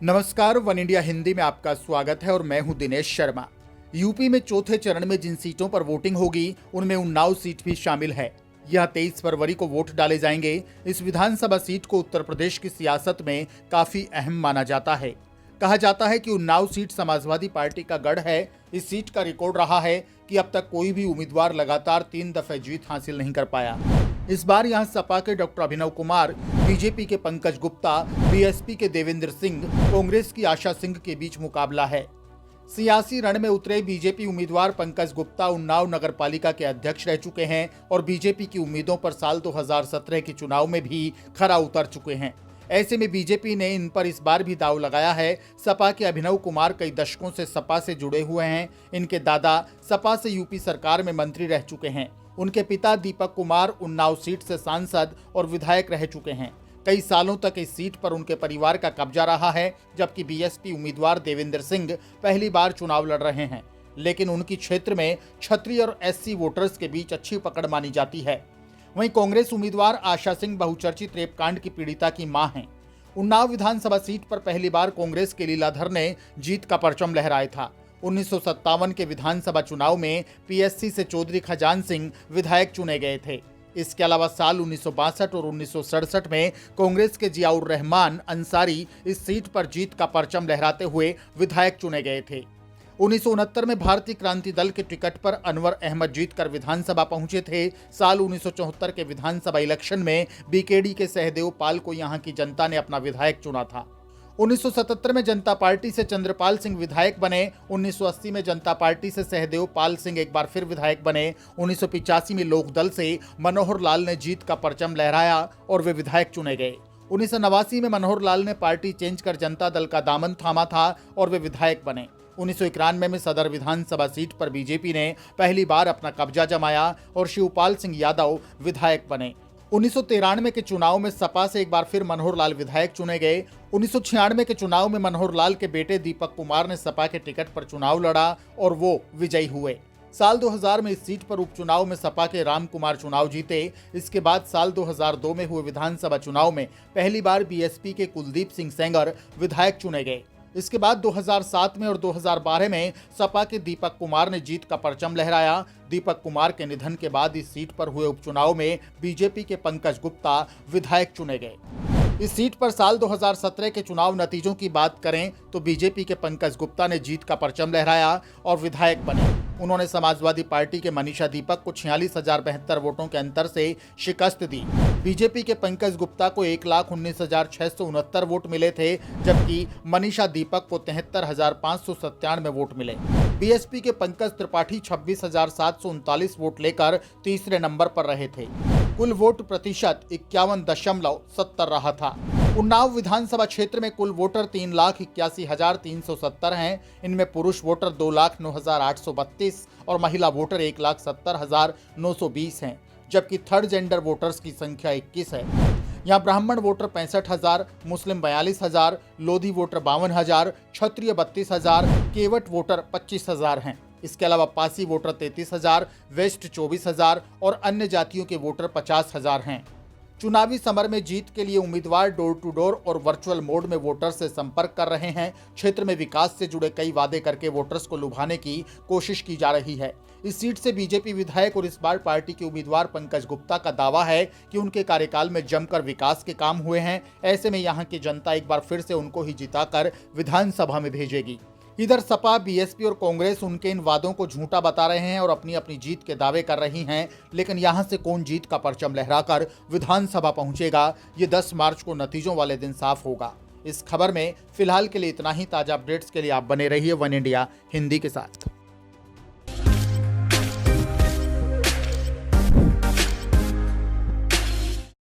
नमस्कार, one India Hindi में आपका स्वागत है और मैं हूं दिनेश शर्मा। यूपी में चौथे चरण में जिन सीटों पर वोटिंग होगी उनमें उन्नाव सीट भी शामिल है। यह 23 फरवरी को वोट डाले जाएंगे। इस विधानसभा सीट को उत्तर प्रदेश की सियासत में काफी अहम माना जाता है। कहा जाता है कि उन्नाव सीट समाजवादी पार्टी का गढ़ है। इस सीट का रिकॉर्ड रहा है कि अब तक कोई भी उम्मीदवार लगातार 3 दफे जीत हासिल नहीं कर पाया। इस बार यहां सपा के डॉक्टर अभिनव कुमार, बीजेपी के पंकज गुप्ता, बीएसपी के देवेंद्र सिंह, कांग्रेस की आशा सिंह के बीच मुकाबला है। सियासी रण में उतरे बीजेपी उम्मीदवार पंकज गुप्ता उन्नाव नगर पालिका के अध्यक्ष रह चुके हैं और बीजेपी की उम्मीदों पर साल 2017 के चुनाव में भी खरा उतर चुके हैं। ऐसे में बीजेपी ने इन पर इस बार भी दांव लगाया है। सपा के अभिनव कुमार कई दशकों से सपा से जुड़े हुए हैं। इनके दादा सपा से यूपी सरकार में मंत्री रह चुके हैं। उनके पिता दीपक कुमार उन्नाव सीट से सांसद और विधायक रह चुके हैं। कई सालों तक इस सीट पर उनके परिवार का कब्जा रहा है, जबकि बीएसपी उम्मीदवार देवेंद्र सिंह पहली बार चुनाव लड़ रहे हैं। लेकिन उनकी क्षेत्र में क्षत्रिय और एससी वोटर्स के बीच अच्छी पकड़ मानी जाती है। वहीं कांग्रेस उम्मीदवार आशा सिंह बहुचर्चित रेप कांड की पीड़िता की मां हैं। उन्नाव विधानसभा सीट पर पहली बार कांग्रेस के लीलाधर ने जीत का परचम लहराया था। 1957 के विधानसभा चुनाव में पीएससी से चौधरी खजान सिंह विधायक चुने गए थे। इसके अलावा साल 1962 और 1967 में कांग्रेस के जियाउर रहमान अंसारी इस सीट पर जीत का परचम लहराते हुए विधायक चुने गए थे। 1969 में भारतीय क्रांति दल के टिकट पर अनवर अहमद जीतकर विधानसभा पहुंचे थे। साल 1974 के विधानसभा इलेक्शन में बीकेडी के सहदेव पाल को यहां की जनता ने अपना विधायक चुना था। 1977 में जनता पार्टी से चंद्रपाल सिंह विधायक बने। 1980 में जनता पार्टी से सहदेव पाल सिंह एक बार फिर विधायक बने। 1985 में लोकदल से मनोहर लाल ने जीत का परचम लहराया और वे विधायक चुने गए। 1989 में मनोहर लाल ने पार्टी चेंज कर जनता दल का दामन थामा था और वे विधायक बने। 1991 में सदर विधानसभा सीट पर बीजेपी ने पहली बार अपना कब्जा जमाया और शिवपाल सिंह यादव विधायक बने। 1993 के चुनाव में सपा से एक बार फिर मनोहर लाल विधायक चुने गए। 1996 के चुनाव में मनोहर लाल के बेटे दीपक कुमार ने सपा के टिकट पर चुनाव लड़ा और वो विजयी हुए। साल 2000 में इस सीट पर उपचुनाव में सपा के राम कुमार चुनाव जीते। इसके बाद साल 2002 में हुए विधानसभा चुनाव में पहली बार बीएसपी के कुलदीप सिंह सेंगर विधायक चुने गए। इसके बाद 2007 में और 2012 में सपा के दीपक कुमार ने जीत का परचम लहराया। दीपक कुमार के निधन के बाद इस सीट पर हुए उपचुनाव में बीजेपी के पंकज गुप्ता विधायक चुने गए। इस सीट पर साल 2017 के चुनाव नतीजों की बात करें तो बीजेपी के पंकज गुप्ता ने जीत का परचम लहराया और विधायक बने। उन्होंने समाजवादी पार्टी के मनीषा दीपक को 46,072 वोटों के अंतर से शिकस्त दी। बीजेपी के पंकज गुप्ता को 1,19,669 वोट मिले थे, जबकि मनीषा दीपक को 73,597 वोट मिले। बीएसपी के पंकज त्रिपाठी 26,739 वोट लेकर तीसरे नंबर पर रहे थे। कुल वोट प्रतिशत 51.70 रहा था। उन्नाव विधानसभा क्षेत्र में कुल वोटर 3,81,370 हैं। इनमें पुरुष वोटर 2,09,832 और महिला वोटर 1,70,920 हैं, जबकि थर्ड जेंडर वोटर्स की संख्या 21 है। यहाँ ब्राह्मण वोटर 65,000, मुस्लिम 42,000, लोधी वोटर 52,000, क्षत्रिय 32,000, केवट वोटर 25,000 हैं। इसके अलावा पासी वोटर 33,000, वेस्ट 24,000 और अन्य जातियों के वोटर 50,000 हैं। चुनावी समर में जीत के लिए उम्मीदवार डोर टू डोर और वर्चुअल मोड में वोटर से संपर्क कर रहे हैं। क्षेत्र में विकास से जुड़े कई वादे करके वोटर्स को लुभाने की कोशिश की जा रही है। इस सीट से बीजेपी विधायक और इस बार पार्टी के उम्मीदवार पंकज गुप्ता का दावा है कि उनके कार्यकाल में जमकर विकास के काम हुए हैं। ऐसे में यहाँ की जनता एक बार फिर से उनको ही जिताकर विधानसभा में भेजेगी। इधर सपा, बीएसपी और कांग्रेस उनके इन वादों को झूठा बता रहे हैं और अपनी अपनी जीत के दावे कर रही हैं। लेकिन यहां से कौन जीत का परचम लहराकर विधानसभा पहुंचेगा, ये 10 मार्च को नतीजों वाले दिन साफ होगा। इस खबर में फिलहाल के लिए इतना ही। ताजा अपडेट्स के लिए आप बने रहिए वन इंडिया हिंदी के साथ।